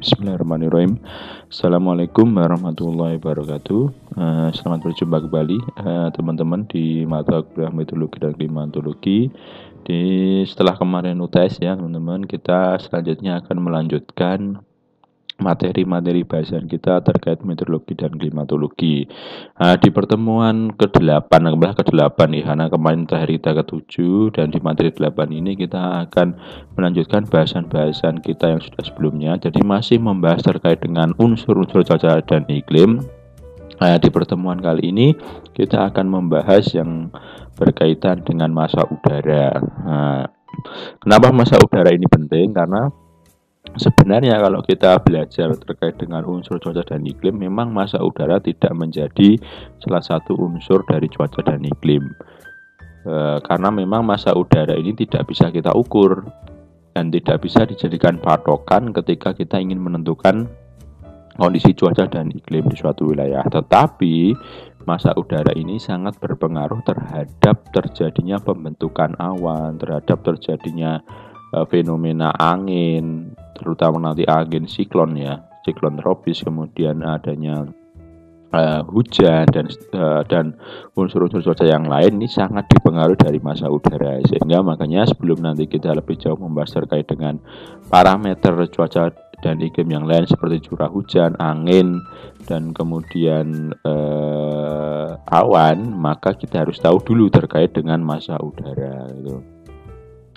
Bismillahirrahmanirrahim. Assalamualaikum warahmatullahi wabarakatuh. Selamat berjumpa kembali teman-teman di mata kuliah metodologi dan klimatologi. Setelah kemarin UTS ya teman-teman, kita selanjutnya akan melanjutkan materi-materi bahasan kita terkait meteorologi dan klimatologi. Di pertemuan ke-8 nih, karena kemarin terakhir kita ke-7 dan di materi 8 ini kita akan melanjutkan bahasan-bahasan kita yang sudah sebelumnya. Jadi masih membahas terkait dengan unsur-unsur cuaca dan iklim. Di pertemuan kali ini kita akan membahas yang berkaitan dengan massa udara. Kenapa massa udara ini penting? Karena sebenarnya kalau kita belajar terkait dengan unsur cuaca dan iklim, memang massa udara tidak menjadi salah satu unsur dari cuaca dan iklim. Karena memang massa udara ini tidak bisa kita ukur dan tidak bisa dijadikan patokan ketika kita ingin menentukan kondisi cuaca dan iklim di suatu wilayah. Tetapi massa udara ini sangat berpengaruh terhadap terjadinya pembentukan awan, terhadap terjadinya fenomena angin, terutama nanti angin siklon tropis, kemudian adanya hujan dan unsur-unsur cuaca yang lain ini sangat dipengaruhi dari massa udara. Sehingga makanya sebelum nanti kita lebih jauh membahas terkait dengan parameter cuaca dan iklim yang lain seperti curah hujan, angin, dan kemudian awan, maka kita harus tahu dulu terkait dengan massa udara gitu.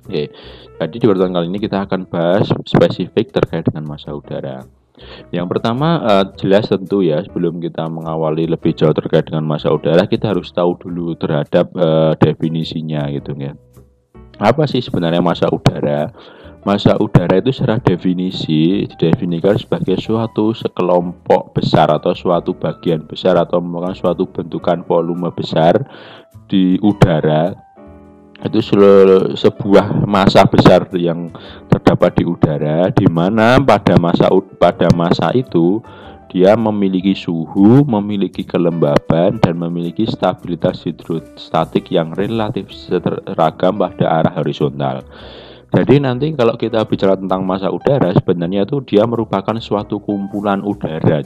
Oke, jadi di pertemuan kali ini kita akan bahas spesifik terkait dengan massa udara. Yang pertama jelas tentu ya, sebelum kita mengawali lebih jauh terkait dengan massa udara, kita harus tahu dulu terhadap definisinya gitu ya. Apa sih sebenarnya massa udara? Massa udara itu secara definisi didefinisikan sebagai suatu sekelompok besar atau suatu bagian besar atau merupakan suatu bentukan volume besar di udara. Itu sebuah massa besar yang terdapat di udara, di mana pada massa itu dia memiliki suhu, memiliki kelembaban, dan memiliki stabilitas hidrostatik yang relatif seragam pada arah horizontal. Jadi nanti kalau kita bicara tentang massa udara, sebenarnya itu dia merupakan suatu kumpulan udara.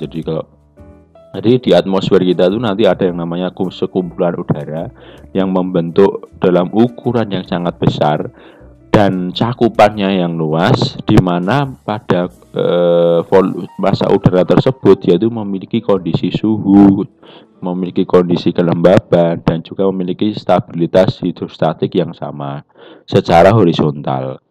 Jadi di atmosfer kita itu nanti ada yang namanya sekumpulan udara yang membentuk dalam ukuran yang sangat besar dan cakupannya yang luas, di mana pada massa udara tersebut yaitu memiliki kondisi suhu, memiliki kondisi kelembaban, dan juga memiliki stabilitas hidrostatik yang sama secara horizontal.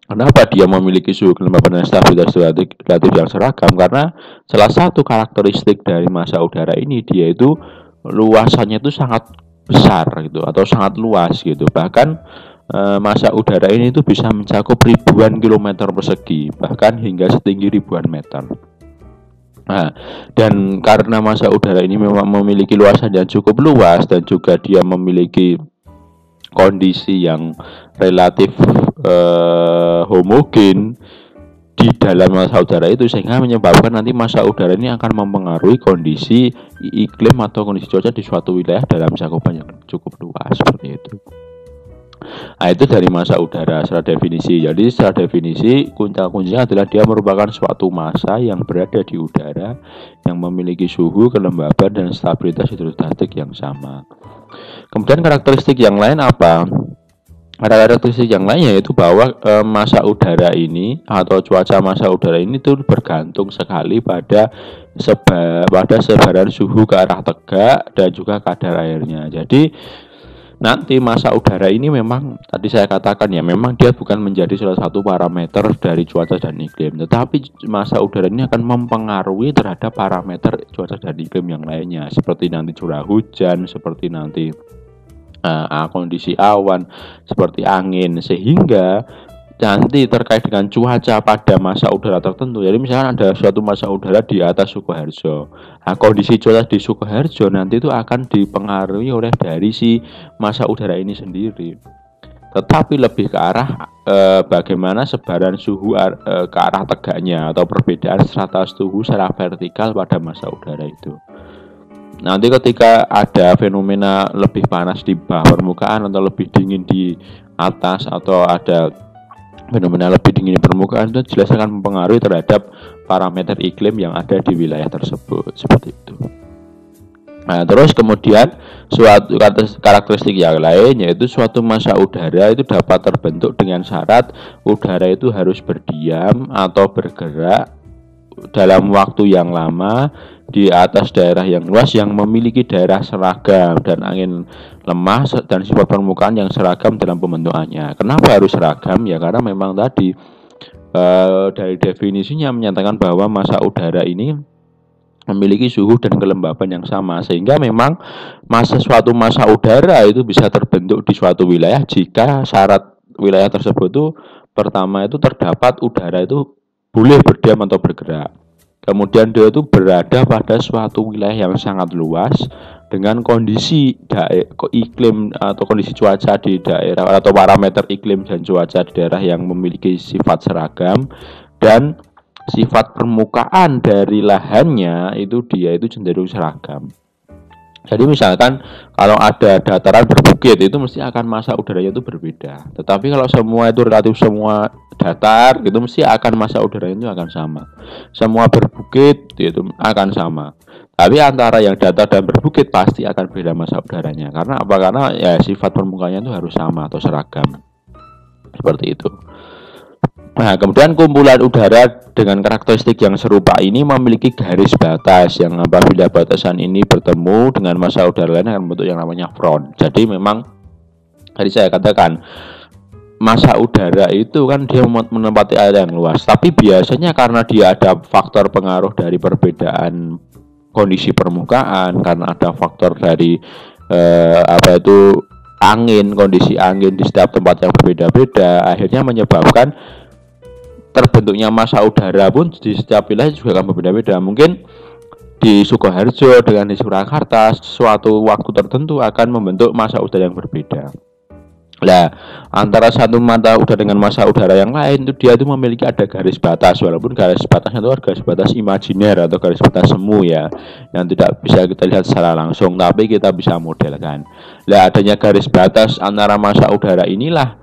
Kenapa dia memiliki suhu, kelembaban, dan stabilitas relatif yang seragam? Karena salah satu karakteristik dari massa udara ini, dia itu luasannya itu sangat besar gitu, atau sangat luas gitu. Bahkan massa udara ini itu bisa mencakup ribuan kilometer persegi, bahkan hingga setinggi ribuan meter. Dan karena massa udara ini memang memiliki luasan yang cukup luas dan juga dia memiliki kondisi yang relatif homogen di dalam massa udara itu, sehingga menyebabkan nanti massa udara ini akan mempengaruhi kondisi iklim atau kondisi cuaca di suatu wilayah dalam cakupan yang cukup luas seperti itu. Itu dari massa udara secara definisi. Jadi secara definisi kuncinya adalah dia merupakan suatu massa yang berada di udara yang memiliki suhu, kelembaban, dan stabilitas hidrostatik yang sama. Kemudian karakteristik yang lain apa? Karakteristik yang lain yaitu bahwa massa udara ini atau cuaca massa udara ini tuh bergantung sekali pada sebaran suhu ke arah tegak dan juga kadar airnya. Jadi nanti massa udara ini memang tadi saya katakan ya, memang dia bukan menjadi salah satu parameter dari cuaca dan iklim, tetapi massa udara ini akan mempengaruhi terhadap parameter cuaca dan iklim yang lainnya, seperti nanti curah hujan, seperti nanti kondisi awan, seperti angin, sehingga nanti terkait dengan cuaca pada massa udara tertentu. Jadi misalkan ada suatu massa udara di atas Sukoharjo, kondisi cuaca di Sukoharjo nanti itu akan dipengaruhi oleh dari si massa udara ini sendiri. Tetapi lebih ke arah bagaimana sebaran suhu ke arah tegaknya atau perbedaan strata suhu secara vertikal pada massa udara itu. Nanti ketika ada fenomena lebih panas di bawah permukaan atau lebih dingin di atas, atau ada fenomena lebih dingin permukaan itu jelas akan mempengaruhi terhadap parameter iklim yang ada di wilayah tersebut, seperti itu. Nah, terus kemudian suatu karakteristik yang lain yaitu suatu massa udara itu dapat terbentuk dengan syarat udara itu harus berdiam atau bergerak dalam waktu yang lama di atas daerah yang luas yang memiliki daerah seragam dan angin lemah dan sifat permukaan yang seragam dalam pembentukannya. Kenapa harus seragam? Ya karena memang tadi dari definisinya menyatakan bahwa massa udara ini memiliki suhu dan kelembaban yang sama, sehingga memang suatu massa udara itu bisa terbentuk di suatu wilayah jika syarat wilayah tersebut itu pertama itu terdapat udara itu boleh berdiam atau bergerak. Kemudian dia itu berada pada suatu wilayah yang sangat luas dengan kondisi iklim atau kondisi cuaca di daerah atau parameter iklim dan cuaca di daerah yang memiliki sifat seragam dan sifat permukaan dari lahannya itu dia itu cenderung seragam. Jadi misalkan kalau ada dataran berbukit itu mesti akan massa udaranya itu berbeda. Tetapi kalau semua itu relatif semua datar gitu mesti akan massa udaranya itu akan sama. Semua berbukit itu akan sama. Tapi antara yang datar dan berbukit pasti akan beda massa udaranya. Karena apa? Karena ya sifat permukaannya itu harus sama atau seragam. Seperti itu. Nah, kemudian kumpulan udara dengan karakteristik yang serupa ini memiliki garis batas yang apabila batasan ini bertemu dengan massa udara lain akan membentuk yang namanya front. Jadi memang tadi saya katakan massa udara itu kan dia menempati area yang luas, tapi biasanya karena dia ada faktor pengaruh dari perbedaan kondisi permukaan, karena ada faktor dari angin, kondisi angin di setiap tempat yang berbeda-beda, akhirnya menyebabkan terbentuknya massa udara pun di setiap wilayah juga akan berbeda-beda. Mungkin di Sukoharjo dengan di Surakarta suatu waktu tertentu akan membentuk massa udara yang berbeda. Nah, antara satu massa udara dengan massa udara yang lain itu dia itu memiliki ada garis batas, walaupun garis batasnya itu garis batas imajiner atau garis batas semu ya, yang tidak bisa kita lihat secara langsung, tapi kita bisa modelkan. Nah, adanya garis batas antara massa udara inilah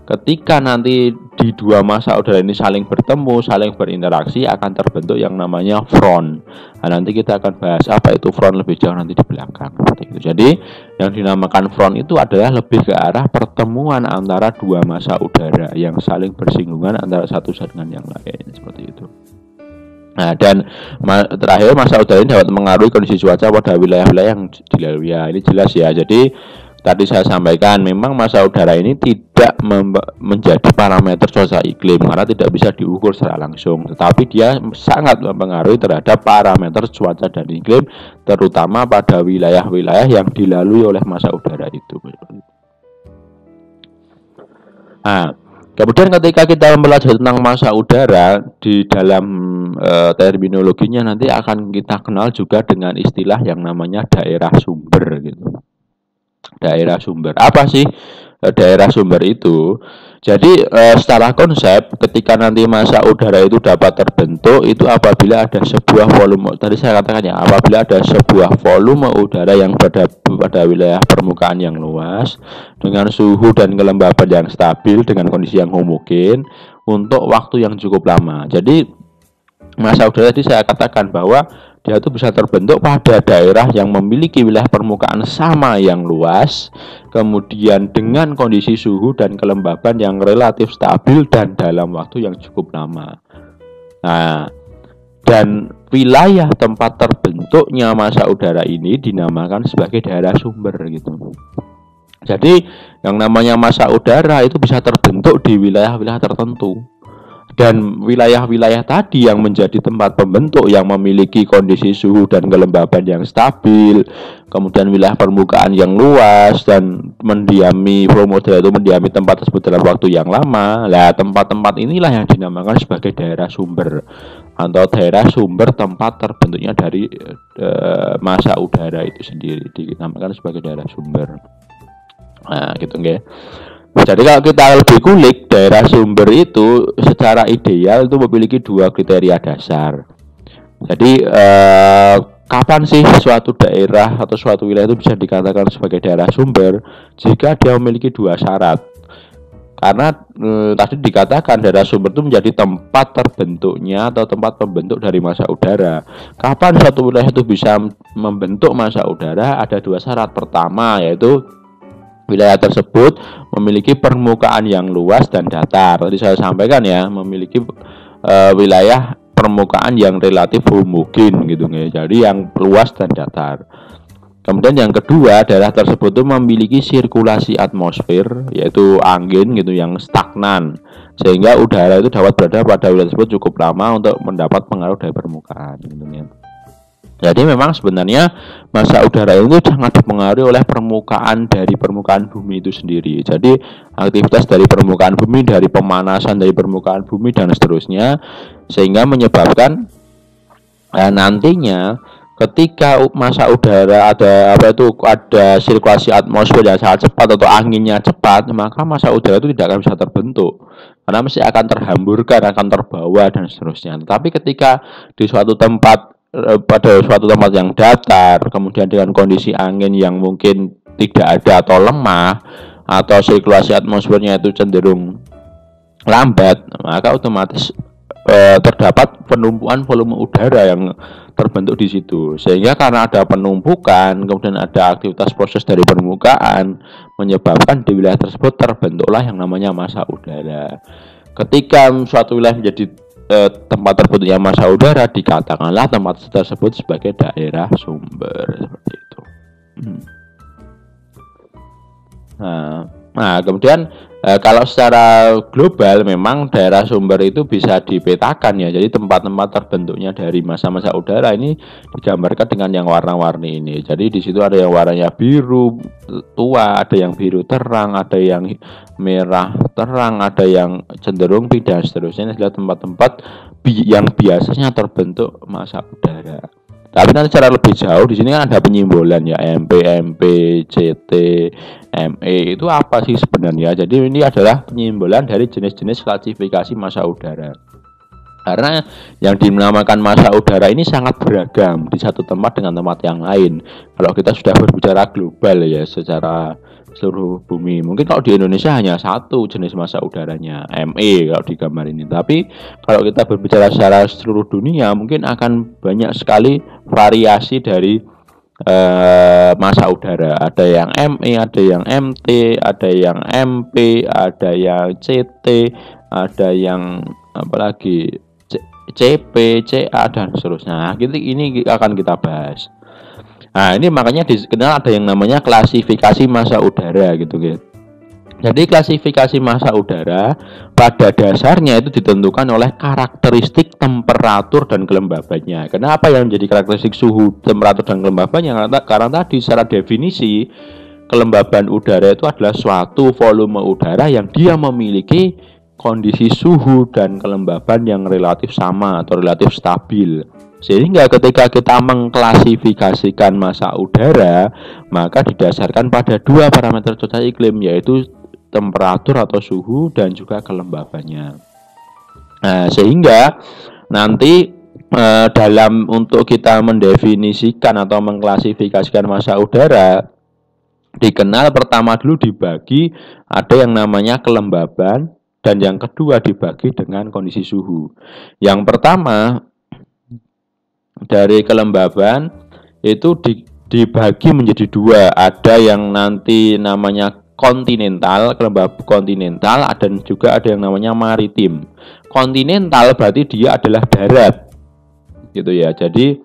ketika nanti di dua massa udara ini saling bertemu, saling berinteraksi akan terbentuk yang namanya front. Nah, nanti kita akan bahas apa itu front lebih jauh nanti di belakang. Jadi yang dinamakan front itu adalah lebih ke arah pertemuan antara dua massa udara yang saling bersinggungan antara satu dengan yang lain, seperti itu. Nah, dan terakhir massa udara ini dapat mengaruhi kondisi cuaca pada wilayah-wilayah yang dilalui. Ya, ini jelas ya. Jadi tadi saya sampaikan memang massa udara ini tidak menjadi parameter cuaca iklim karena tidak bisa diukur secara langsung, tetapi dia sangat mempengaruhi terhadap parameter cuaca dan iklim, terutama pada wilayah-wilayah yang dilalui oleh massa udara itu. Nah, kemudian ketika kita mempelajari tentang massa udara di dalam terminologinya nanti akan kita kenal juga dengan istilah yang namanya daerah sumber gitu. Daerah sumber. Apa sih daerah sumber itu? Jadi secara konsep ketika nanti massa udara itu dapat terbentuk itu apabila ada sebuah volume, tadi saya katakan ya, apabila ada sebuah volume udara yang pada wilayah permukaan yang luas dengan suhu dan kelembaban yang stabil dengan kondisi yang homogen untuk waktu yang cukup lama. Jadi massa udara tadi saya katakan bahwa dia itu bisa terbentuk pada daerah yang memiliki wilayah permukaan sama yang luas, kemudian dengan kondisi suhu dan kelembaban yang relatif stabil dan dalam waktu yang cukup lama. Nah, dan wilayah tempat terbentuknya massa udara ini dinamakan sebagai daerah sumber gitu. Jadi yang namanya massa udara itu bisa terbentuk di wilayah-wilayah tertentu. Dan wilayah-wilayah tadi yang menjadi tempat pembentuk yang memiliki kondisi suhu dan kelembaban yang stabil, kemudian wilayah permukaan yang luas dan mendiami volume udara itu mendiami tempat tersebut dalam waktu yang lama. Nah, tempat-tempat inilah yang dinamakan sebagai daerah sumber atau daerah sumber tempat terbentuknya dari massa udara itu sendiri dinamakan sebagai daerah sumber. Nah, gitu nggih. Jadi kalau kita lebih kulik, daerah sumber itu secara ideal itu memiliki dua kriteria dasar. Jadi kapan sih suatu daerah atau suatu wilayah itu bisa dikatakan sebagai daerah sumber? Jika dia memiliki dua syarat. Karena tadi dikatakan daerah sumber itu menjadi tempat terbentuknya atau tempat pembentuk dari massa udara. Kapan suatu wilayah itu bisa membentuk massa udara? Ada dua syarat. Pertama yaitu wilayah tersebut memiliki permukaan yang luas dan datar. Tadi saya sampaikan ya, memiliki wilayah permukaan yang relatif homogen gitu ya. Jadi yang luas dan datar. Kemudian yang kedua, daerah tersebut itu memiliki sirkulasi atmosfer, yaitu angin gitu yang stagnan, sehingga udara itu dapat berada pada wilayah tersebut cukup lama untuk mendapat pengaruh dari permukaan gitu ya. Jadi memang sebenarnya massa udara itu sangat dipengaruhi oleh permukaan dari permukaan bumi itu sendiri. Jadi aktivitas dari permukaan bumi, dari pemanasan dari permukaan bumi dan seterusnya, sehingga menyebabkan nantinya ketika massa udara ada sirkulasi atmosfer yang sangat cepat atau anginnya cepat, maka massa udara itu tidak akan bisa terbentuk karena mesti akan terhamburkan, akan terbawa dan seterusnya. Tetapi ketika di suatu tempat pada suatu tempat yang datar, kemudian dengan kondisi angin yang mungkin tidak ada atau lemah, atau sirkulasi atmosfernya itu cenderung lambat, maka otomatis terdapat penumpukan volume udara yang terbentuk di situ. Sehingga karena ada penumpukan, kemudian ada aktivitas proses dari permukaan, menyebabkan di wilayah tersebut terbentuklah yang namanya massa udara. Ketika suatu wilayah menjadi tempat terbentuknya massa udara, dikatakanlah tempat tersebut sebagai daerah sumber, seperti itu. Nah, kemudian kalau secara global memang daerah sumber itu bisa dipetakan ya. Jadi tempat-tempat terbentuknya dari massa-massa udara ini digambarkan dengan yang warna-warni ini. Jadi di situ ada yang warnanya biru tua, ada yang biru terang, ada yang merah terang, ada yang cenderung pink dan seterusnya. Ini adalah tempat-tempat yang biasanya terbentuk massa udara. Tapi nanti secara lebih jauh di sini kan ada penyimbolan ya, MP, CT, ME itu apa sih sebenarnya? Jadi ini adalah penyimbolan dari jenis-jenis klasifikasi massa udara. Karena yang dinamakan massa udara ini sangat beragam di satu tempat dengan tempat yang lain. Kalau kita sudah berbicara global ya, secara seluruh bumi. Mungkin kalau di Indonesia hanya satu jenis massa udaranya, ME kalau di gambar ini. Tapi kalau kita berbicara secara seluruh dunia, mungkin akan banyak sekali variasi dari massa udara. Ada yang ME, ada yang MT, ada yang MP, ada yang CT, ada yang apalagi CP, CA dan seterusnya. Ini akan kita bahas. Nah, ini makanya dikenal ada yang namanya klasifikasi massa udara gitu ya. Jadi klasifikasi massa udara pada dasarnya itu ditentukan oleh karakteristik temperatur dan kelembabannya. Kenapa yang menjadi karakteristik suhu, temperatur dan kelembabannya? Karena tadi secara definisi kelembaban udara itu adalah suatu volume udara yang dia memiliki kondisi suhu dan kelembaban yang relatif sama atau relatif stabil. Sehingga ketika kita mengklasifikasikan massa udara, maka didasarkan pada dua parameter cuaca iklim, yaitu temperatur atau suhu dan juga kelembabannya. Nah, sehingga nanti dalam untuk kita mendefinisikan atau mengklasifikasikan massa udara, dikenal pertama dulu dibagi ada yang namanya kelembaban, dan yang kedua dibagi dengan kondisi suhu. Yang pertama dari kelembaban itu dibagi menjadi dua. Ada yang nanti namanya kontinental, kelembaban kontinental, dan juga ada yang namanya maritim. Kontinental berarti dia adalah darat, gitu ya. Jadi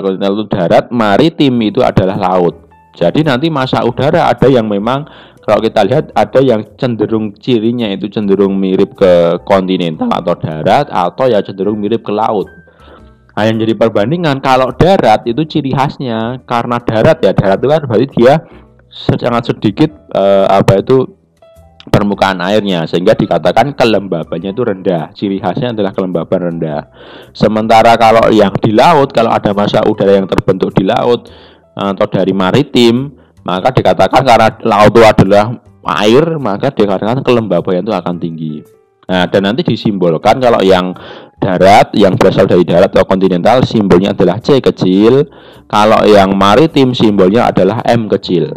kontinental itu darat, maritim itu adalah laut. Jadi nanti massa udara ada yang memang kalau kita lihat ada yang cenderung cirinya itu cenderung mirip ke kontinental atau darat, atau ya cenderung mirip ke laut. Nah, yang jadi perbandingan kalau darat itu ciri khasnya karena darat ya, darat itu kan berarti dia sangat sedikit permukaan airnya, sehingga dikatakan kelembabannya itu rendah. Ciri khasnya adalah kelembaban rendah. Sementara kalau yang di laut, kalau ada massa udara yang terbentuk di laut atau dari maritim, maka dikatakan karena laut itu adalah air, maka dikatakan kelembabannya itu akan tinggi. Nah, dan nanti disimbolkan kalau yang darat, yang berasal dari darat atau kontinental, simbolnya adalah C kecil. Kalau yang maritim, simbolnya adalah M kecil.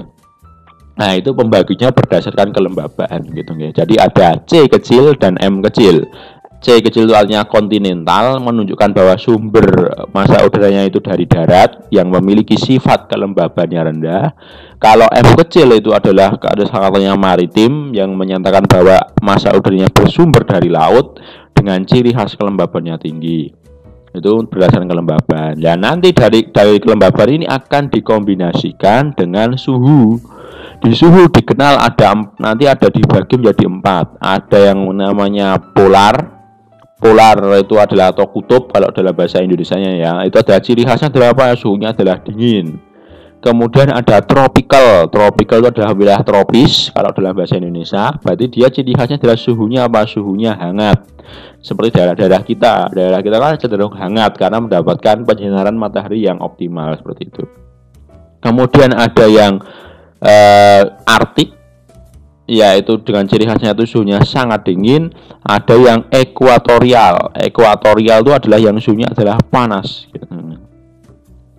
Nah, itu pembaginya berdasarkan kelembaban gitu ya. Jadi ada C kecil dan M kecil. C kecil itu artinya kontinental, menunjukkan bahwa sumber massa udaranya itu dari darat yang memiliki sifat kelembabannya rendah. Kalau M kecil itu adalah katanya maritim yang menyatakan bahwa massa udaranya bersumber dari laut dengan ciri khas kelembabannya tinggi. Itu berdasarkan kelembaban. Ya, nanti dari kelembaban ini akan dikombinasikan dengan suhu. Di suhu dikenal nanti ada dibagi menjadi 4. Ada yang namanya polar. Polar itu adalah atau kutub kalau dalam bahasa Indonesianya ya. Itu ada ciri khasnya adalah apa? Suhunya adalah dingin. Kemudian ada tropical. Tropical itu adalah wilayah tropis kalau dalam bahasa Indonesia. Berarti dia ciri khasnya adalah suhunya apa? Suhunya hangat. Seperti daerah-daerah kita. Daerah kita kan cenderung hangat karena mendapatkan penyinaran matahari yang optimal seperti itu. Kemudian ada yang Arktik, yaitu dengan ciri khasnya itu suhunya sangat dingin. Ada yang ekuatorial. Ekuatorial itu adalah yang suhunya adalah panas.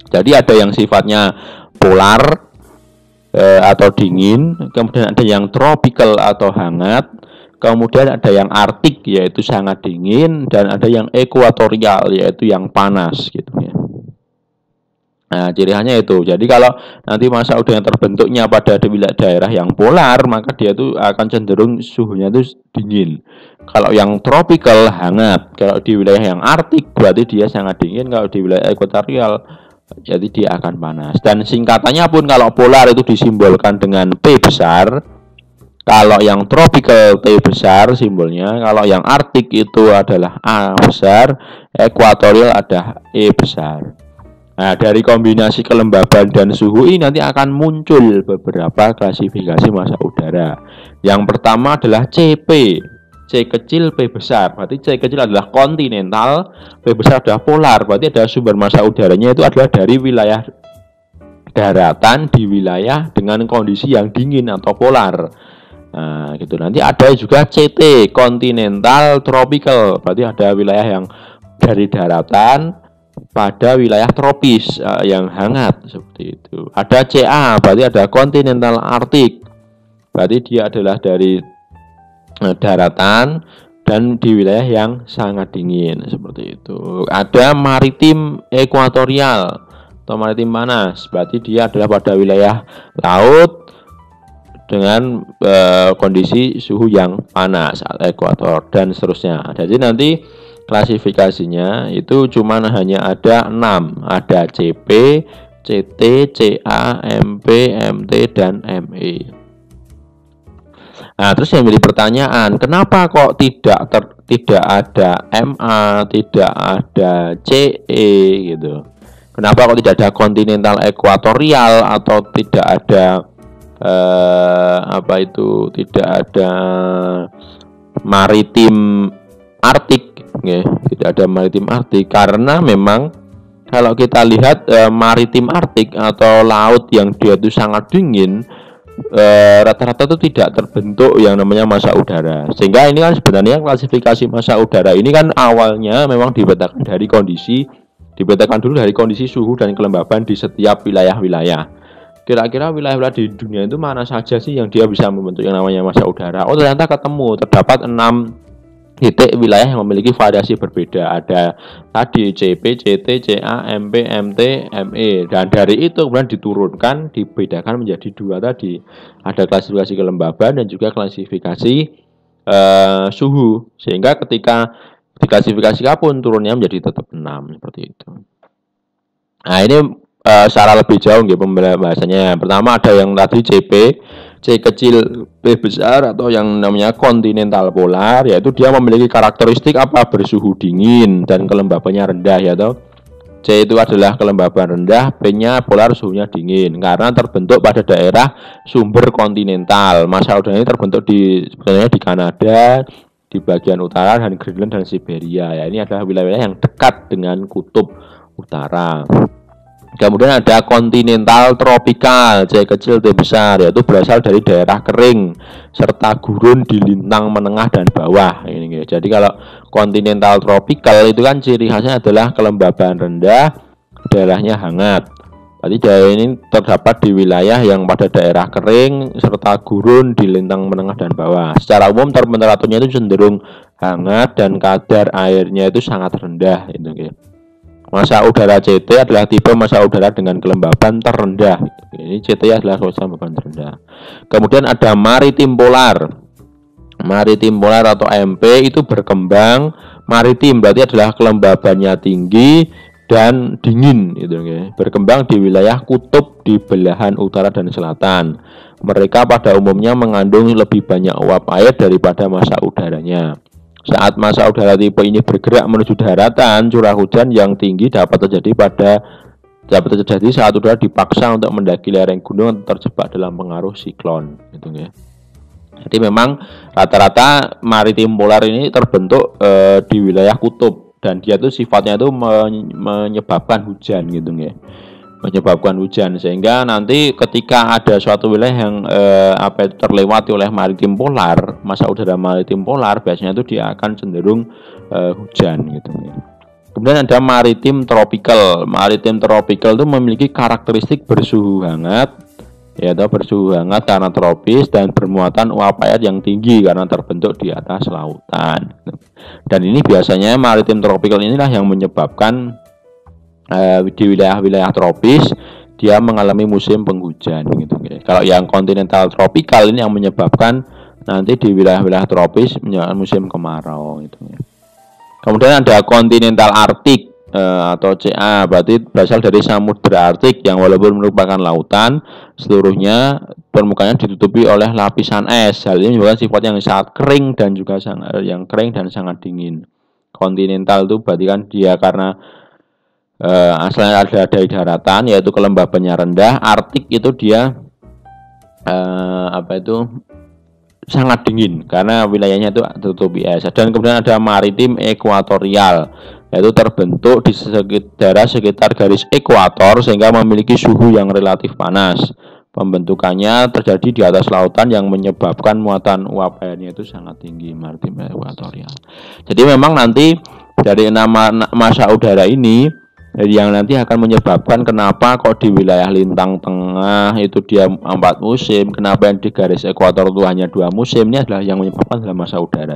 Jadi ada yang sifatnya polar atau dingin, kemudian ada yang tropical atau hangat, kemudian ada yang Arktik yaitu sangat dingin, dan ada yang ekuatorial yaitu yang panas gitu ya. Nah, ciri khasnya itu. Jadi kalau nanti massa udara yang terbentuknya pada daerah yang polar, maka dia itu akan cenderung suhunya itu dingin. Kalau yang tropical hangat. Kalau di wilayah yang Arktik berarti dia sangat dingin. Kalau di wilayah ekuatorial jadi dia akan panas. Dan singkatannya pun kalau polar itu disimbolkan dengan P besar. Kalau yang tropical T besar simbolnya. Kalau yang Arktik itu adalah A besar. Ekuatorial ada E besar. Nah, dari kombinasi kelembaban dan suhu ini nanti akan muncul beberapa klasifikasi massa udara. Yang pertama adalah CP, C kecil P besar. Berarti C kecil adalah kontinental, P besar adalah polar. Berarti ada sumber massa udaranya itu adalah dari wilayah daratan di wilayah dengan kondisi yang dingin atau polar. Nah, gitu. Nanti ada juga CT, kontinental tropical. Berarti ada wilayah yang dari daratan pada wilayah tropis yang hangat seperti itu. Ada CA, berarti ada kontinental Arktik. Berarti dia adalah dari daratan dan di wilayah yang sangat dingin seperti itu. Ada maritim ekuatorial atau maritim panas. Berarti dia adalah pada wilayah laut dengan kondisi suhu yang panas ekuator dan seterusnya. Jadi nanti klasifikasinya itu cuman hanya ada 6. Ada CP, CT, CA, MP, MT, dan ME. Nah, terus yang menjadi pertanyaan, kenapa kok tidak ada MA, tidak ada CE gitu? Kenapa kok tidak ada kontinental ekuatorial atau tidak ada tidak ada maritim Arktik? Tidak ada maritim Arktik karena memang kalau kita lihat maritim Arktik atau laut yang dia itu sangat dingin, rata-rata itu tidak terbentuk yang namanya massa udara. Sehingga ini kan sebenarnya klasifikasi massa udara ini kan awalnya memang dipetakan dulu dari kondisi suhu dan kelembaban di setiap wilayah-wilayah. Kira-kira wilayah-wilayah di dunia itu mana saja sih yang dia bisa membentuk yang namanya massa udara? Oh, ternyata terdapat 6 titik wilayah yang memiliki variasi berbeda. Ada tadi CP, CT, CA, MP, MT, ME. Dan dari itu kemudian dibedakan menjadi 2 tadi. Ada klasifikasi kelembaban dan juga klasifikasi suhu. Sehingga ketika diklasifikasikan pun turunnya menjadi tetap 6 seperti itu. Nah, ini secara lebih jauh pembahasannya. Pertama ada yang tadi CP, C kecil P besar atau yang namanya kontinental polar, yaitu dia memiliki karakteristik apa? Bersuhu dingin dan kelembabannya rendah ya toh. C itu adalah kelembaban rendah, P-nya polar, suhunya dingin karena terbentuk pada daerah sumber kontinental. Massa udara ini terbentuk sebenarnya di Kanada, di bagian utara, dan Greenland dan Siberia. Ya, ini adalah wilayah-wilayah yang dekat dengan kutub utara. Kemudian ada kontinental tropikal, C kecil T besar, yaitu berasal dari daerah kering serta gurun di lintang menengah dan bawah. Ini. Jadi kalau kontinental tropikal itu kan ciri khasnya adalah kelembaban rendah, daerahnya hangat. Berarti daerah ini terdapat di wilayah yang pada daerah kering serta gurun di lintang menengah dan bawah. Secara umum temperaturnya itu cenderung hangat dan kadar airnya itu sangat rendah gitu ya. Massa udara CT adalah tipe massa udara dengan kelembaban terendah. Ini CT adalah kelembaban terendah. Kemudian ada maritim polar. Maritim polar atau MP itu berkembang. Maritim berarti adalah kelembabannya tinggi dan dingin gitu ya. Berkembang di wilayah kutub di belahan utara dan selatan. Mereka pada umumnya mengandung lebih banyak uap air daripada massa udaranya. Saat massa udara tipe ini bergerak menuju daratan, curah hujan yang tinggi dapat terjadi saat udara dipaksa untuk mendaki lereng gunung terjebak dalam pengaruh siklon gitu ya. Jadi memang rata-rata maritim polar ini terbentuk di wilayah kutub dan dia tuh sifatnya itu menyebabkan hujan gitu ya. Menyebabkan hujan sehingga nanti ketika ada suatu wilayah yang terlewati oleh maritim polar, massa udara maritim polar biasanya itu dia akan cenderung hujan gitu ya. Kemudian ada maritim tropical. Maritim tropical itu memiliki karakteristik bersuhu hangat, yaitu bersuhu hangat karena tropis dan bermuatan uap air yang tinggi karena terbentuk di atas lautan. Dan ini biasanya maritim tropical inilah yang menyebabkan di wilayah-wilayah tropis dia mengalami musim penghujan gitu. Kalau yang kontinental tropikal ini yang menyebabkan nanti di wilayah-wilayah tropis menyebabkan musim kemarau gitu ya. Kemudian ada kontinental Arktik atau CA, berarti berasal dari Samudra Arktik yang walaupun merupakan lautan, seluruhnya permukaannya ditutupi oleh lapisan es. Hal ini menyebabkan sifat yang sangat kering dan juga sangat dingin. Kontinental itu berarti kan dia karena asalnya ada dari daratan, yaitu kelembabannya rendah. Arktik itu dia sangat dingin karena wilayahnya itu tertutupi es. Dan kemudian ada maritim ekuatorial, yaitu terbentuk di sekitar garis ekuator sehingga memiliki suhu yang relatif panas. Pembentukannya terjadi di atas lautan yang menyebabkan muatan uap airnya itu sangat tinggi, maritim ekuatorial. Jadi memang nanti dari nama massa udara ini yang nanti akan menyebabkan kenapa kok di wilayah lintang tengah itu dia 4 musim, kenapa yang di garis ekuator itu hanya 2 musim. Ini adalah yang menyebabkan adalah massa udara.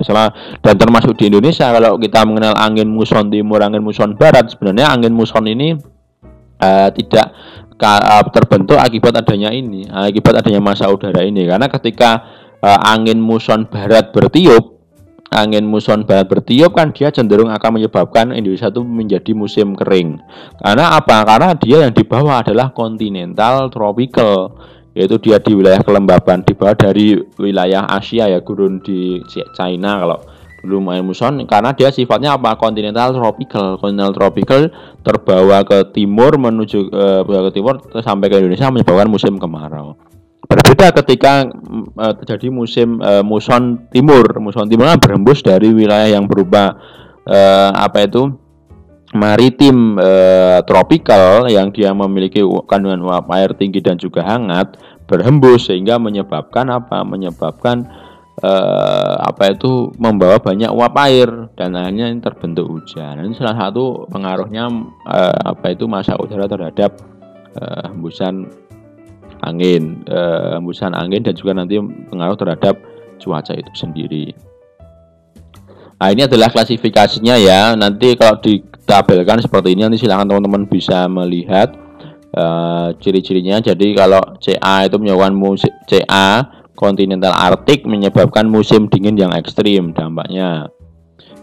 Dan termasuk di Indonesia, kalau kita mengenal angin muson timur, angin muson barat, sebenarnya angin muson ini tidak terbentuk akibat adanya massa udara ini. Karena ketika angin muson barat bertiup kan dia cenderung akan menyebabkan Indonesia itu menjadi musim kering. Karena apa? Karena dia yang di bawah adalah kontinental tropical, yaitu dia di wilayah kelembaban di bawah dari wilayah Asia ya, gurun di China kalau dulu main muson, karena dia sifatnya apa? Kontinental tropical terbawa ke timur menuju ke timur sampai ke Indonesia menyebabkan musim kemarau. Berbeda ketika terjadi musim muson timur berhembus dari wilayah yang berupa maritim tropikal yang dia memiliki kandungan uap air tinggi dan juga hangat, berhembus sehingga menyebabkan membawa banyak uap air dan akhirnya terbentuk hujan. Ini salah satu pengaruhnya massa udara terhadap hembusan angin dan juga nanti pengaruh terhadap cuaca itu sendiri. Nah, ini adalah klasifikasinya ya. Nanti kalau ditabelkan seperti ini, nanti silahkan teman-teman bisa melihat ciri-cirinya. Jadi kalau CA itu menyebabkan kontinental Arktik menyebabkan musim dingin yang ekstrim dampaknya.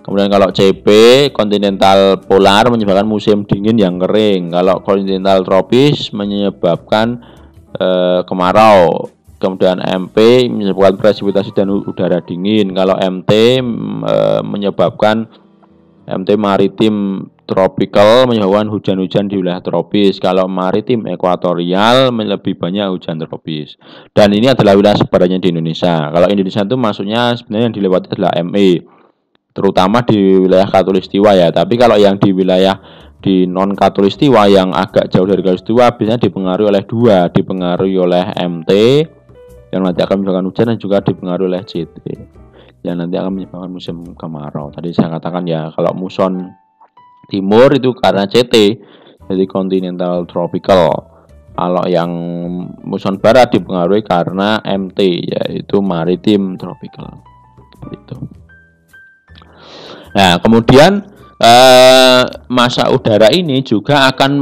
Kemudian kalau CP kontinental polar menyebabkan musim dingin yang kering. Kalau kontinental tropis menyebabkan kemarau. Kemudian MP menyebabkan presipitasi dan udara dingin. Kalau MT menyebabkan maritim tropical menyebabkan hujan-hujan di wilayah tropis. Kalau maritim ekuatorial lebih banyak hujan tropis. Dan ini adalah wilayah sebarannya di Indonesia. Kalau Indonesia itu maksudnya sebenarnya yang dilewati adalah ME, terutama di wilayah Khatulistiwa ya. Tapi kalau yang di wilayah di non Khatulistiwa yang agak jauh dari Khatulistiwa biasanya dipengaruhi oleh MT yang nanti akan menyebabkan hujan dan juga dipengaruhi oleh CT yang nanti akan menyebabkan musim kemarau. Tadi saya katakan ya, kalau muson timur itu karena CT, jadi continental tropical. Kalau yang muson barat dipengaruhi karena MT, yaitu Maritime Tropical. Itu. Nah, kemudian massa udara ini juga akan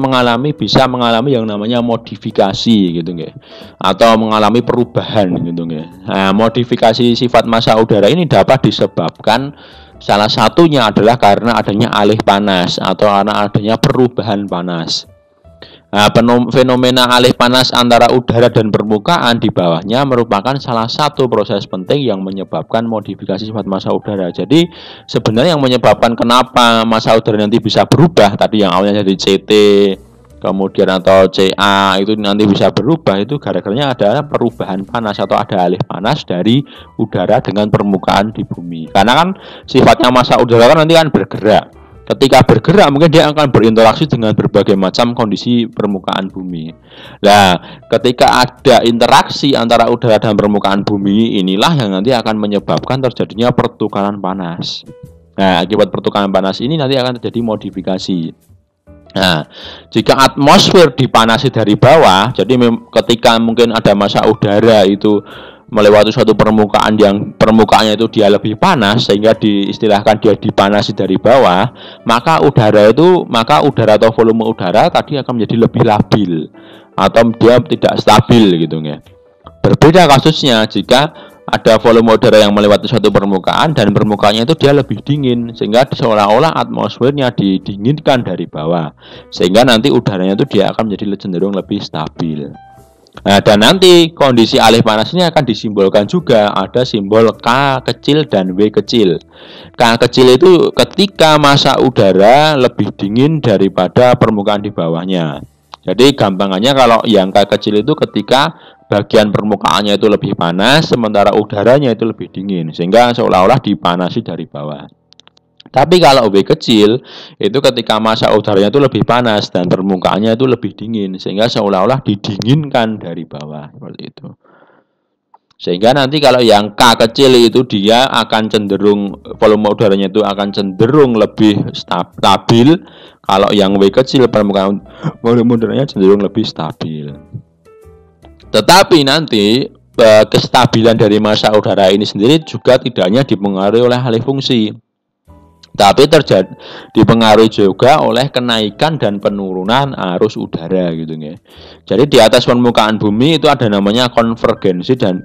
bisa mengalami yang namanya modifikasi gitu nggih, atau mengalami perubahan gitu nggih. Nah, modifikasi sifat massa udara ini dapat disebabkan salah satunya adalah karena adanya alih panas atau karena adanya perubahan panas. Nah, fenomena alih panas antara udara dan permukaan di bawahnya merupakan salah satu proses penting yang menyebabkan modifikasi sifat massa udara. Jadi sebenarnya yang menyebabkan kenapa massa udara nanti bisa berubah, tadi yang awalnya jadi CT kemudian atau CA itu nanti bisa berubah, itu gara-garanya ada perubahan panas atau ada alih panas dari udara dengan permukaan di bumi. Karena kan sifatnya massa udara kan nanti kan bergerak. Ketika bergerak mungkin dia akan berinteraksi dengan berbagai macam kondisi permukaan bumi. Nah, ketika ada interaksi antara udara dan permukaan bumi, inilah yang nanti akan menyebabkan terjadinya pertukaran panas. Nah, akibat pertukaran panas ini nanti akan terjadi modifikasi. Nah, jika atmosfer dipanasi dari bawah, jadi ketika mungkin ada massa udara itu melewati suatu permukaan yang permukaannya itu dia lebih panas sehingga diistilahkan dia dipanasi dari bawah, maka udara atau volume udara tadi akan menjadi lebih labil atau dia tidak stabil gitu ya. Berbeda kasusnya jika ada volume udara yang melewati suatu permukaan dan permukaannya itu dia lebih dingin sehingga seolah-olah atmosfernya didinginkan dari bawah sehingga nanti udaranya itu dia akan menjadi cenderung lebih stabil. Nah, dan nanti kondisi alih panas ini akan disimbolkan juga ada simbol K kecil dan W kecil. K kecil itu ketika massa udara lebih dingin daripada permukaan di bawahnya. Jadi gampangannya kalau yang K kecil itu ketika bagian permukaannya itu lebih panas sementara udaranya itu lebih dingin sehingga seolah-olah dipanasi dari bawah. Tapi kalau W kecil itu ketika massa udaranya itu lebih panas dan permukaannya itu lebih dingin sehingga seolah-olah didinginkan dari bawah seperti itu. Sehingga nanti kalau yang K kecil itu dia akan cenderung volume udaranya itu akan cenderung lebih stabil. Kalau yang W kecil permukaan volume udaranya cenderung lebih stabil. Tetapi nanti kestabilan dari massa udara ini sendiri juga tidak hanya dipengaruhi oleh alih fungsi, tapi dipengaruhi juga oleh kenaikan dan penurunan arus udara gitu ya. Jadi di atas permukaan bumi itu ada namanya konvergensi dan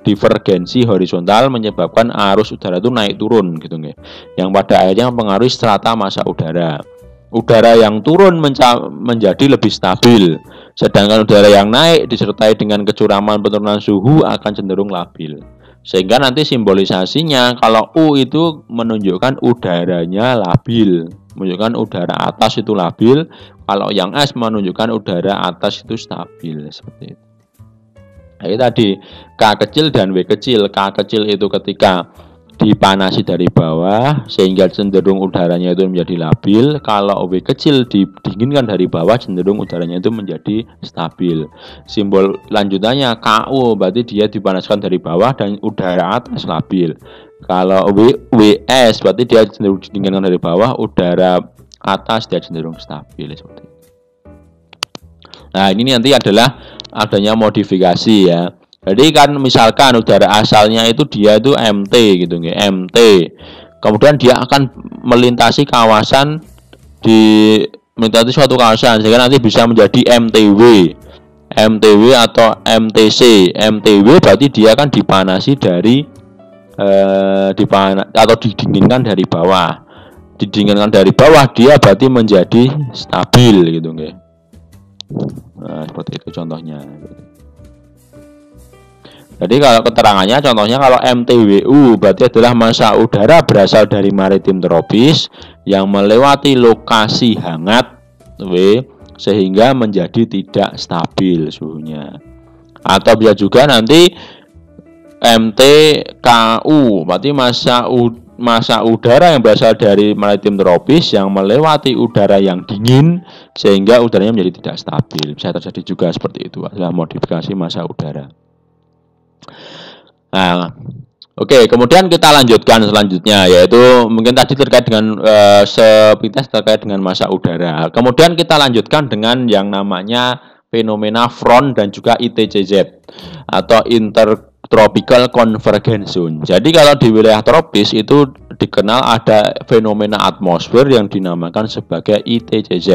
divergensi horizontal menyebabkan arus udara itu naik turun gitu ya. Yang pada akhirnya mempengaruhi strata massa udara. Udara yang turun menjadi lebih stabil, sedangkan udara yang naik disertai dengan kecuraman penurunan suhu akan cenderung labil. Sehingga nanti simbolisasinya kalau U itu menunjukkan udaranya labil, menunjukkan udara atas itu labil, kalau yang S menunjukkan udara atas itu stabil seperti itu. Nah, ini tadi K kecil dan W kecil. K kecil itu ketika dipanasi dari bawah sehingga cenderung udaranya itu menjadi labil. Kalau W kecil didinginkan dari bawah cenderung udaranya itu menjadi stabil. Simbol lanjutannya KU berarti dia dipanaskan dari bawah dan udara atas labil. Kalau WS berarti dia cenderung didinginkan dari bawah, udara atas dia cenderung stabil seperti itu. Nah, ini nanti adalah adanya modifikasi ya. Jadi kan misalkan udara asalnya itu dia itu MT gitu nggih, MT. Kemudian dia akan melintasi melintasi suatu kawasan sehingga nanti bisa menjadi MTW. MTW atau MTC. MTW berarti dia akan dipanasi dari didinginkan dari bawah. Didinginkan dari bawah dia berarti menjadi stabil gitu nggih. Nah, seperti itu contohnya. Jadi kalau keterangannya contohnya kalau MTWU berarti adalah massa udara berasal dari maritim tropis yang melewati lokasi hangat W sehingga menjadi tidak stabil suhunya. Atau bisa juga nanti MTKU berarti massa udara yang berasal dari maritim tropis yang melewati udara yang dingin sehingga udaranya menjadi tidak stabil. Bisa terjadi juga seperti itu, adalah modifikasi massa udara. Nah, oke, kemudian kita lanjutkan selanjutnya yaitu mungkin tadi terkait dengan sepintas terkait dengan massa udara. Kemudian kita lanjutkan dengan yang namanya fenomena front dan juga ITCZ atau Intertropical Convergence Zone. Jadi kalau di wilayah tropis itu dikenal ada fenomena atmosfer yang dinamakan sebagai ITCZ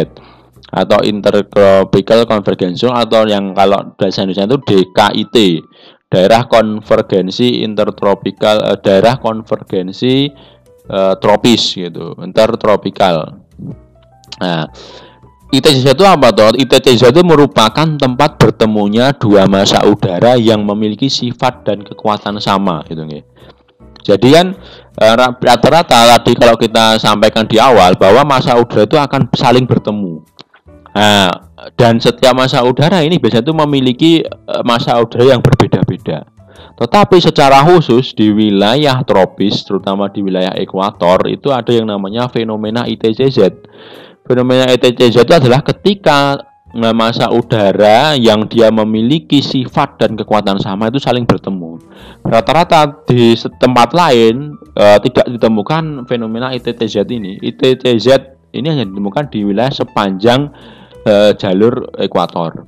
atau Intertropical Convergence Zone, atau yang kalau bahasa Indonesia itu DKIT, daerah konvergensi intertropikal, daerah konvergensi tropis gitu, intertropikal. Nah, ITCZ itu apa toh? ITCZ itu merupakan tempat bertemunya dua massa udara yang memiliki sifat dan kekuatan sama gitu nih. Jadi kan rata-rata tadi kalau kita sampaikan di awal bahwa massa udara itu akan saling bertemu. Nah, dan setiap massa udara ini biasanya itu memiliki massa udara yang berbeda-beda. Tetapi secara khusus di wilayah tropis, terutama di wilayah ekuator, itu ada yang namanya fenomena ITCZ. Fenomena ITCZ itu adalah ketika massa udara yang dia memiliki sifat dan kekuatan sama itu saling bertemu. Rata-rata di tempat lain tidak ditemukan fenomena ITCZ ini. ITCZ ini hanya ditemukan di wilayah sepanjang jalur ekuator.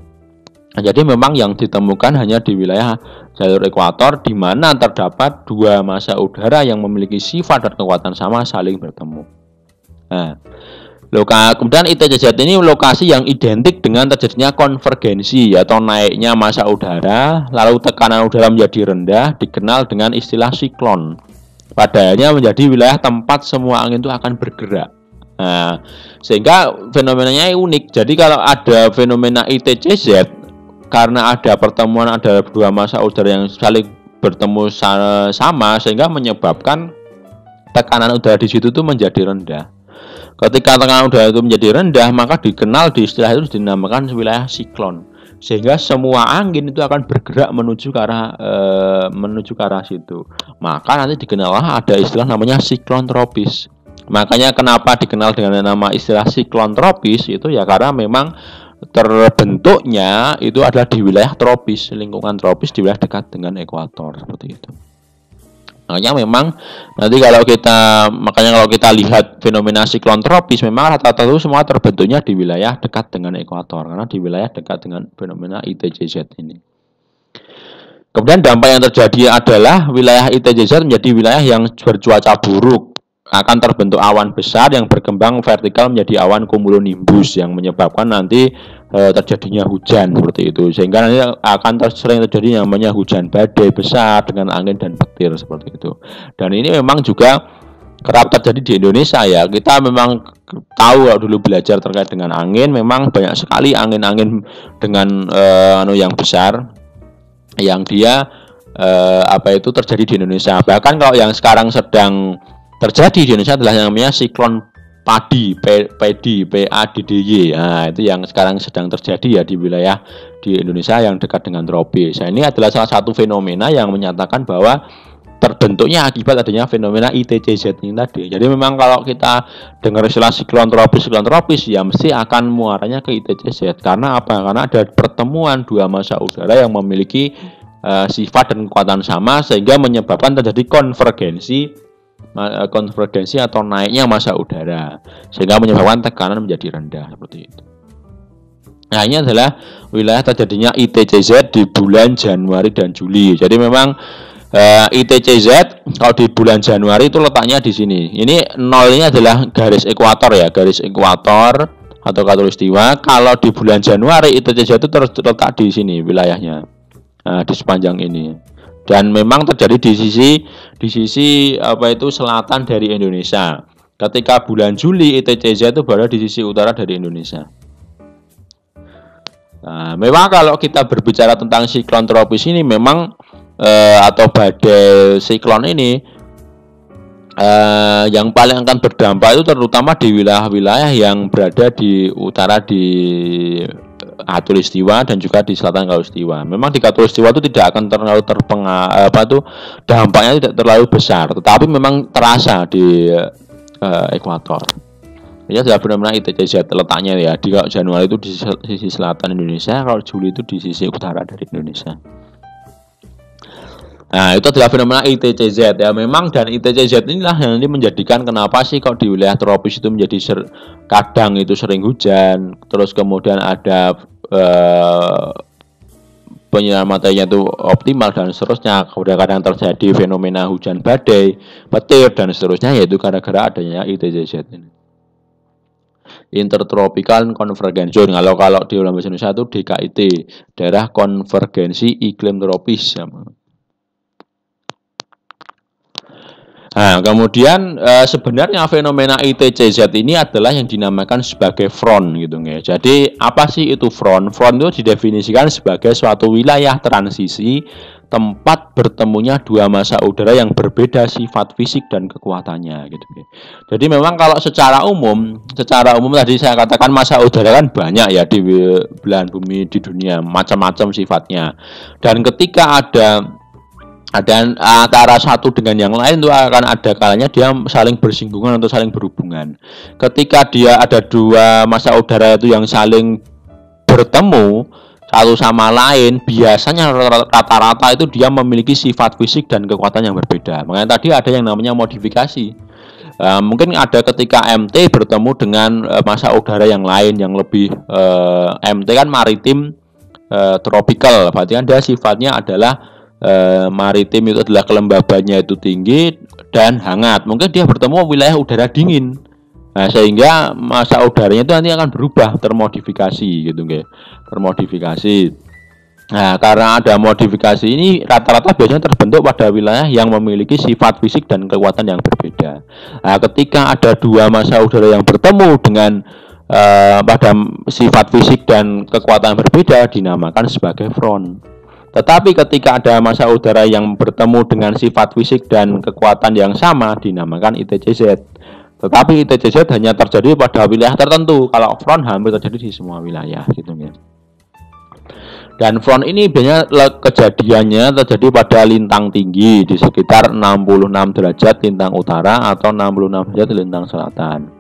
Nah, jadi memang yang ditemukan hanya di wilayah jalur ekuator di mana terdapat dua massa udara yang memiliki sifat dan kekuatan sama saling bertemu. Nah, kemudian ITCZ ini lokasi yang identik dengan terjadinya konvergensi atau naiknya massa udara, lalu tekanan udara menjadi rendah, dikenal dengan istilah siklon. Padanya menjadi wilayah tempat semua angin itu akan bergerak. Nah, sehingga fenomenanya unik. Jadi kalau ada fenomena ITCZ, karena ada pertemuan ada dua massa udara yang saling bertemu sama, sehingga menyebabkan tekanan udara di situ tuh menjadi rendah. Ketika tekanan udara itu menjadi rendah, maka dikenal di istilah itu dinamakan wilayah siklon. Sehingga semua angin itu akan bergerak menuju ke arah situ. Maka nanti dikenal ada istilah namanya siklon tropis. Makanya kenapa dikenal dengan nama istilah siklon tropis itu ya karena memang terbentuknya itu adalah di wilayah tropis, lingkungan tropis di wilayah dekat dengan ekuator seperti itu. Makanya memang nanti kalau kita lihat fenomena siklon tropis, memang rata-rata itu semua terbentuknya di wilayah dekat dengan ekuator karena di wilayah dekat dengan fenomena ITCZ ini. Kemudian dampak yang terjadi adalah wilayah ITCZ menjadi wilayah yang bercuaca buruk. Akan terbentuk awan besar yang berkembang vertikal menjadi awan cumulonimbus yang menyebabkan nanti terjadinya hujan seperti itu, sehingga nanti akan sering terjadi yang namanya hujan badai besar dengan angin dan petir seperti itu. Dan ini memang juga kerap terjadi di Indonesia ya. Kita memang tahu kalau dulu belajar terkait dengan angin, memang banyak sekali angin-angin dengan yang besar yang dia terjadi di Indonesia. Bahkan kalau yang sekarang sedang terjadi di Indonesia adalah yang namanya siklon padi, PADDY. Nah, itu yang sekarang sedang terjadi ya di wilayah di Indonesia yang dekat dengan tropis. Nah, ini adalah salah satu fenomena yang menyatakan bahwa terbentuknya akibat adanya fenomena ITCZ ini tadi. Jadi memang kalau kita dengar istilah siklon tropis ya mesti akan muaranya ke ITCZ. Karena apa? Karena ada pertemuan dua massa udara yang memiliki sifat dan kekuatan sama sehingga menyebabkan terjadi konvergensi atau naiknya massa udara sehingga menyebabkan tekanan menjadi rendah seperti itu. Nah, ini adalah wilayah terjadinya ITCZ di bulan Januari dan Juli. Jadi memang ITCZ kalau di bulan Januari itu letaknya di sini. Ini 0 ini adalah garis ekuator ya, garis ekuator atau khatulistiwa. Kalau di bulan Januari ITCZ itu terletak di sini wilayahnya. Nah, di sepanjang ini. Dan memang terjadi di sisi selatan dari Indonesia. Ketika bulan Juli ITCZ itu berada di sisi utara dari Indonesia. Nah, memang kalau kita berbicara tentang siklon tropis ini memang atau badai siklon ini yang paling akan berdampak itu terutama di wilayah-wilayah yang berada di utara di Khatulistiwa dan juga di selatan Khatulistiwa. Memang di Khatulistiwa itu tidak akan terlalu dampaknya tidak terlalu besar, tetapi memang terasa di ekuator. Ya, sudah benar-benar ITCZ letaknya ya. Di Januari itu di sisi selatan Indonesia, kalau Juli itu di sisi utara dari Indonesia. Nah, itu adalah fenomena ITCZ ya. Memang dan ITCZ inilah yang nanti menjadikan kenapa sih kalau di wilayah tropis itu menjadi kadang itu sering hujan, terus kemudian ada penyiraman materinya itu optimal dan seterusnya. Kemudian kadang terjadi fenomena hujan badai, petir dan seterusnya, yaitu gara-gara adanya ITCZ ini. Intertropical Convergence Zone. Kalau di dalam bahasa Indonesia itu DKIT, daerah konvergensi iklim tropis. Nah, kemudian sebenarnya fenomena ITCZ ini adalah yang dinamakan sebagai front gitu ya. Jadi apa sih itu front? Front itu didefinisikan sebagai suatu wilayah transisi tempat bertemunya dua massa udara yang berbeda sifat fisik dan kekuatannya gitu ya. Jadi memang kalau secara umum tadi saya katakan massa udara kan banyak ya di belahan bumi di dunia, macam-macam sifatnya. Dan ketika ada antara satu dengan yang lain itu akan ada kalanya dia saling bersinggungan atau saling berhubungan. Ketika dia ada dua massa udara itu yang saling bertemu satu sama lain, biasanya rata-rata itu dia memiliki sifat fisik dan kekuatan yang berbeda. Makanya tadi ada yang namanya modifikasi. Mungkin ada ketika MT bertemu dengan massa udara yang lain yang lebih MT kan maritim tropical, berarti kan dia sifatnya adalah maritim, itu adalah kelembabannya itu tinggi dan hangat. Mungkin dia bertemu wilayah udara dingin. Nah, sehingga massa udaranya itu nanti akan berubah, termodifikasi gitu nggih. Termodifikasi. Nah, karena ada modifikasi ini rata-rata biasanya terbentuk pada wilayah yang memiliki sifat fisik dan kekuatan yang berbeda. Nah, ketika ada dua massa udara yang bertemu dengan pada sifat fisik dan kekuatan berbeda dinamakan sebagai front. Tetapi ketika ada massa udara yang bertemu dengan sifat fisik dan kekuatan yang sama dinamakan ITCZ. Tetapi ITCZ hanya terjadi pada wilayah tertentu. Kalau front hampir terjadi di semua wilayah gitu ya. Dan front ini biasanya kejadiannya terjadi pada lintang tinggi di sekitar 66 derajat lintang utara atau 66 derajat lintang selatan.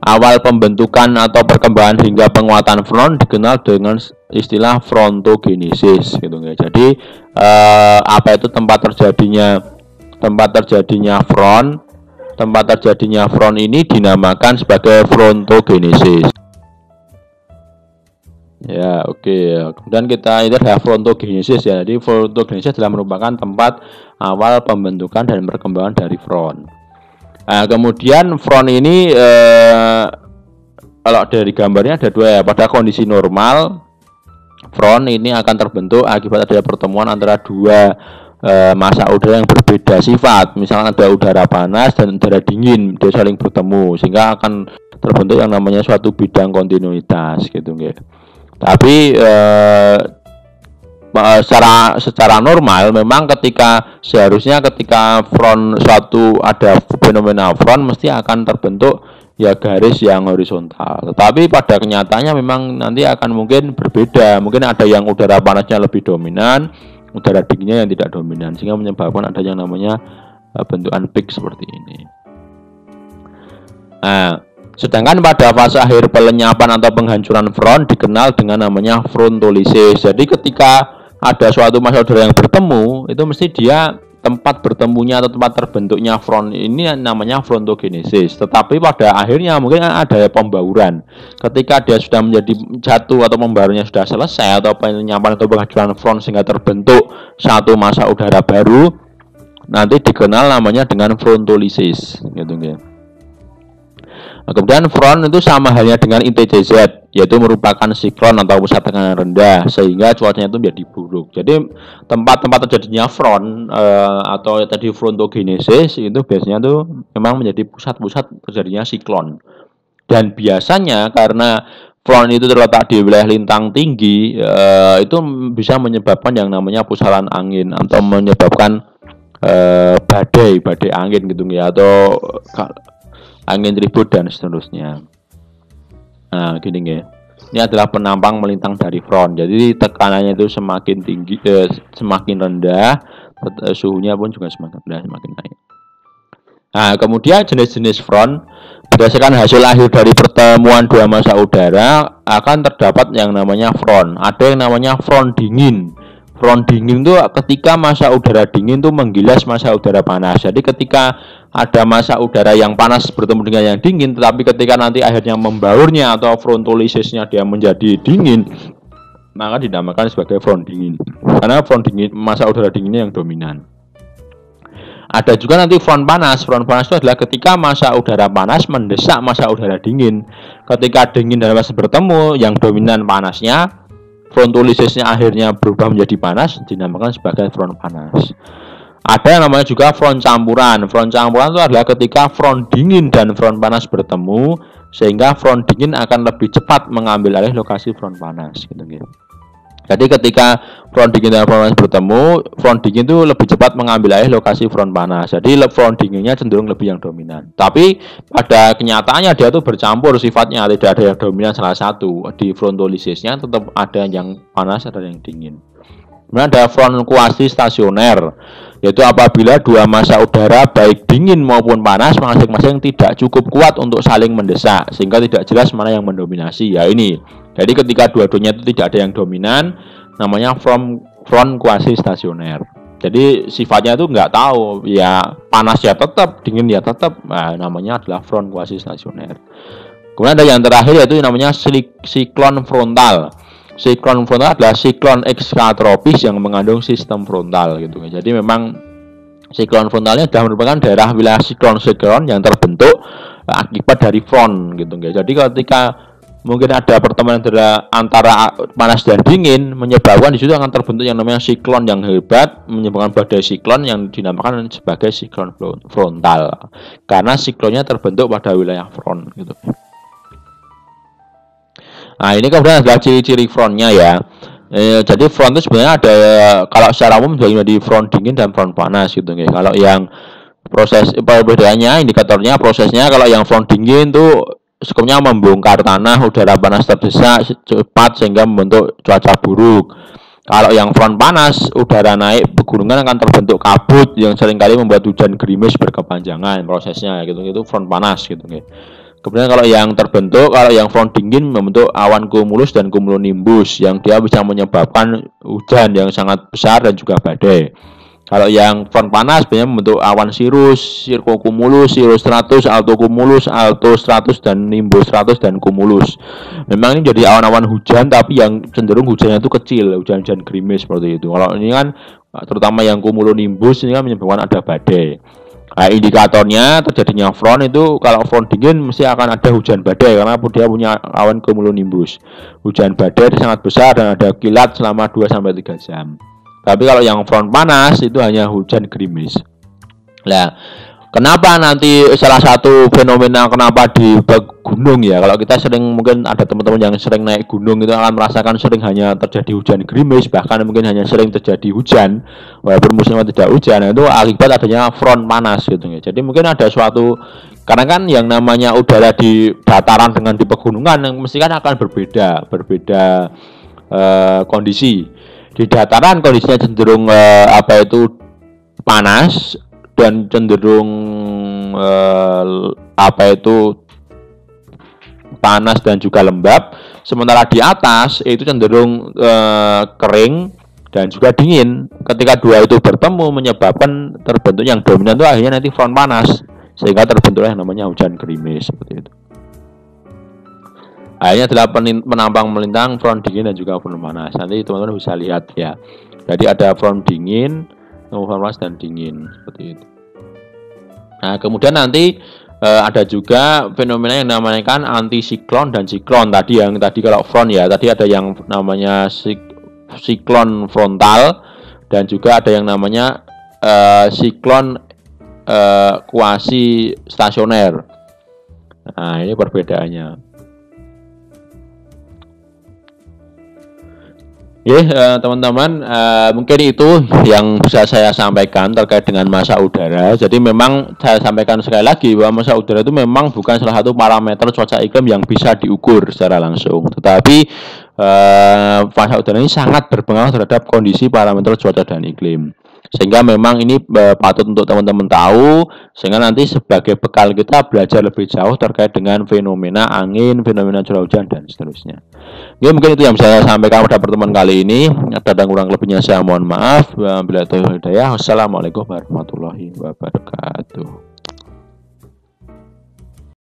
Awal pembentukan atau perkembangan hingga penguatan front dikenal dengan istilah frontogenesis gitu ya. Jadi apa itu tempat terjadinya front ini dinamakan sebagai frontogenesis. Ya, oke. Kemudian kita itu adalah frontogenesis ya. Jadi frontogenesis adalah merupakan tempat awal pembentukan dan perkembangan dari front. Nah, kemudian front ini kalau dari gambarnya ada dua ya. Pada kondisi normal, front ini akan terbentuk akibat adanya pertemuan antara dua massa udara yang berbeda sifat. Misalnya ada udara panas dan udara dingin, dia saling bertemu sehingga akan terbentuk yang namanya suatu bidang kontinuitas gitu nggih. Tapi secara normal memang seharusnya ketika front ada fenomena front mesti akan terbentuk ya garis yang horizontal. Tetapi pada kenyataannya memang nanti akan mungkin berbeda. Mungkin ada yang udara panasnya lebih dominan, udara dinginnya yang tidak dominan, sehingga menyebabkan ada yang namanya bentukan peak seperti ini. Nah, sedangkan pada fase akhir pelenyapan atau penghancuran front dikenal dengan namanya frontolisis. Jadi ketika ada suatu massa udara yang bertemu, itu mesti dia tempat bertemunya atau tempat terbentuknya front ini namanya frontogenesis. Tetapi pada akhirnya mungkin ada pembauran. Ketika dia sudah menjadi jatuh atau pembaurannya sudah selesai atau penyampaian atau penghancuran front sehingga terbentuk satu massa udara baru, nanti dikenal namanya dengan frontolisis gitu ya. Nah, kemudian front itu sama halnya dengan ITCZ, yaitu merupakan siklon atau pusat tekanan rendah sehingga cuacanya itu menjadi buruk. Jadi tempat-tempat terjadinya front atau tadi frontogenesis itu biasanya tuh memang menjadi pusat-pusat terjadinya siklon. Dan biasanya karena front itu terletak di wilayah lintang tinggi, itu bisa menyebabkan yang namanya pusaran angin atau menyebabkan badai angin gitu ya, atau angin ribut dan seterusnya. Nah, gini ya. Ini adalah penampang melintang dari front. Jadi tekanannya itu semakin tinggi, semakin rendah, suhunya pun juga semakin rendah, semakin naik. Nah, kemudian jenis-jenis front berdasarkan hasil akhir dari pertemuan dua massa udara akan terdapat yang namanya front. Ada yang namanya front dingin. Front dingin itu ketika masa udara dingin itu menggilas masa udara panas. Jadi ketika ada masa udara yang panas bertemu dengan yang dingin, tetapi ketika nanti akhirnya membaurnya atau frontolysisnya dia menjadi dingin, maka dinamakan sebagai front dingin. Karena front dingin, masa udara dinginnya yang dominan. Ada juga nanti front panas. Front panas itu adalah ketika masa udara panas mendesak masa udara dingin. Ketika dingin dan panas bertemu, yang dominan panasnya, frontolysisnya akhirnya berubah menjadi panas, dinamakan sebagai front panas. Ada yang namanya juga front campuran. Front campuran itu adalah ketika front dingin dan front panas bertemu, sehingga front dingin akan lebih cepat mengambil alih lokasi front panas. Gitu. Jadi ketika front dingin dan front panas bertemu, front dingin itu lebih cepat mengambil alih lokasi front panas. Jadi front dinginnya cenderung lebih yang dominan. Tapi pada kenyataannya dia tuh bercampur sifatnya, tidak ada yang dominan salah satu. Di frontolysisnya tetap ada yang panas, ada yang dingin. Kemudian ada front kuasi stasioner, yaitu apabila dua masa udara baik dingin maupun panas masing-masing tidak cukup kuat untuk saling mendesak, sehingga tidak jelas mana yang mendominasi. Ya ini. Jadi ketika dua-duanya itu tidak ada yang dominan, namanya front kuasi stasioner. Jadi sifatnya itu nggak tahu, ya panas ya tetap, dingin ya tetap. Nah, namanya adalah front kuasi stasioner. Kemudian ada yang terakhir yaitu namanya siklon frontal. Siklon frontal adalah siklon ekskatropis yang mengandung sistem frontal gitu. Jadi memang siklon frontalnya adalah merupakan daerah wilayah siklon yang terbentuk akibat dari front gitu. Jadi ketika mungkin ada pertemuan antara panas dan dingin, menyebabkan di situ akan terbentuk yang namanya siklon yang hebat, menyebabkan badai siklon yang dinamakan sebagai siklon frontal. Karena siklonnya terbentuk pada wilayah front gitu. Nah, ini kemudian adalah ciri-ciri frontnya ya. Jadi front itu sebenarnya ada, kalau secara umum dibagi front dingin dan front panas gitu. Kalau yang proses perbedaannya, indikatornya, prosesnya, kalau yang front dingin tuh skopnya membongkar tanah, udara panas terdesak cepat sehingga membentuk cuaca buruk. Kalau yang front panas, udara naik pegunungan akan terbentuk kabut yang seringkali membuat hujan gerimis berkepanjangan prosesnya gitu. Itu front panas gitu. Kemudian kalau yang front dingin membentuk awan cumulus dan cumulonimbus yang dia bisa menyebabkan hujan yang sangat besar dan juga badai. Kalau yang front panas biasanya membentuk awan cirrus, cirrocumulus, cirrus stratus, altocumulus, altostratus, dan nimbus stratus dan cumulus. Memang ini jadi awan-awan hujan, tapi yang cenderung hujannya itu kecil, hujan-hujan gerimis seperti itu. Kalau ini kan terutama yang cumulonimbus ini kan menyebabkan ada badai. Nah, indikatornya terjadinya front itu kalau front dingin mesti akan ada hujan badai karena dia punya awan cumulonimbus. Hujan badai sangat besar dan ada kilat selama 2-3 jam. Tapi kalau yang front panas itu hanya hujan gerimis. Nah, kenapa nanti salah satu fenomena kenapa di gunung ya? Kalau kita sering, mungkin ada teman-teman yang sering naik gunung itu akan merasakan sering hanya terjadi hujan gerimis, bahkan mungkin hanya sering terjadi hujan walaupun musimnya tidak hujan. Itu akibat adanya front panas gitu ya. Jadi mungkin ada suatu, karena kan yang namanya udara di dataran dengan di pegunungan yang mesti kan akan berbeda kondisi. Di dataran kondisinya cenderung panas dan cenderung panas dan juga lembab. Sementara di atas itu cenderung kering dan juga dingin. Ketika dua itu bertemu menyebabkan terbentuk yang dominan itu akhirnya nanti front panas, sehingga terbentuklah yang namanya hujan gerimis seperti itu. Akhirnya adalah penampang melintang front dingin dan juga front panas. Nanti teman-teman bisa lihat ya. Jadi ada front dingin, front panas dan dingin seperti itu. Nah, kemudian nanti ada juga fenomena yang dinamakan antisiklon dan siklon. Tadi kalau front ya, tadi ada yang namanya siklon frontal dan juga ada yang namanya siklon kuasi stasioner. Nah, ini perbedaannya. Teman-teman, mungkin itu yang bisa saya sampaikan terkait dengan massa udara. Jadi memang saya sampaikan sekali lagi bahwa massa udara itu memang bukan salah satu parameter cuaca iklim yang bisa diukur secara langsung. Tetapi massa udara ini sangat berpengaruh terhadap kondisi parameter cuaca dan iklim. Sehingga memang ini patut untuk teman-teman tahu, sehingga nanti sebagai bekal kita belajar lebih jauh terkait dengan fenomena angin, fenomena curah hujan, dan seterusnya. Ya mungkin itu yang bisa saya sampaikan pada pertemuan kali ini. Ada dan kurang lebihnya saya mohon maaf. Bila itu hidayah. Wassalamualaikum warahmatullahi wabarakatuh.